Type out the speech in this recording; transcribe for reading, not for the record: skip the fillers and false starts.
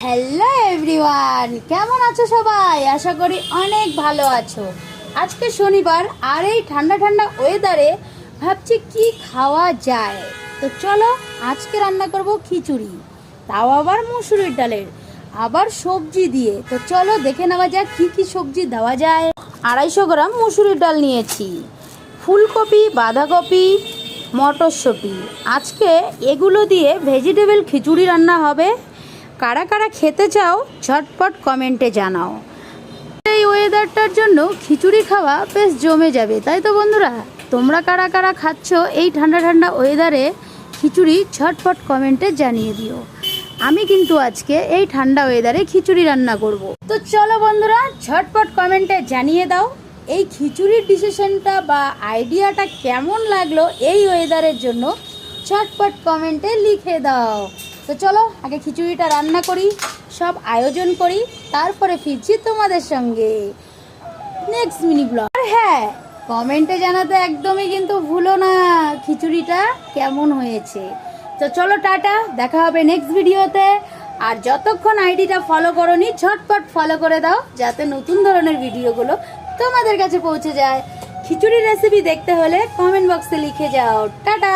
Hello everyone, কেমন আছো সবাই? আশা করি অনেক ভালো আছো। আজকে শনিবার, আর এই ঠান্ডা ঠান্ডা ওয়েদারে ভাবছি কি খাওয়া যায়। তো চলো, আজকে রান্না করব খিচুড়ি, তাও আবার মুসুরির ডালের, আবার সবজি দিয়ে। তো চলো দেখে নেওয়া যাক কী কী সবজি দেওয়া যায়। 250 গ্রাম মুসুরির ডাল নিয়েছি, ফুলকপি, বাঁধাকপি, মটরশুঁটি। আজকে এগুলো দিয়ে ভেজিটেবল খিচুড়ি রান্না হবে। কারা কারা খেতে চাও ঝটপট কমেন্টে জানাও। এই ওয়েদারটার জন্য খিচুড়ি খাওয়া বেশ জমে যাবে, তাই তো বন্ধুরা? তোমরা কারা কারা খাচ্ছ এই ঠান্ডা ঠান্ডা ওয়েদারে খিচুড়ি ঝটপট কমেন্টে জানিয়ে দিও। আমি কিন্তু আজকে এই ঠান্ডা ওয়েদারে খিচুড়ি রান্না করব। তো চলো বন্ধুরা, ঝটপট কমেন্টে জানিয়ে দাও এই খিচুড়ির ডিসিশনটা বা আইডিয়াটা কেমন লাগলো এই ওয়েদারের জন্য। ঝটপট কমেন্টে লিখে দাও। তো চলো আগে খিচুড়িটা রান্না করি, সব আয়োজন করি, তারপরে ফিরছি তোমাদের সঙ্গে নেক্সট মিনি ব্লগ। আর হ্যাঁ, কমেন্টে জানাতে একদমই কিন্তু ভুলো না খিচুড়িটা কেমন হয়েছে। তো চলো টাটা, দেখা হবে নেক্সট ভিডিওতে। আর যতক্ষণ আইডিটা ফলো করোনি ঝটপট ফলো করে দাও, যাতে নতুন ধরনের ভিডিওগুলো তোমাদের কাছে পৌঁছে যায়। খিচুড়ি রেসিপি দেখতে হলে কমেন্ট বক্সে লিখে যাও। টাটা।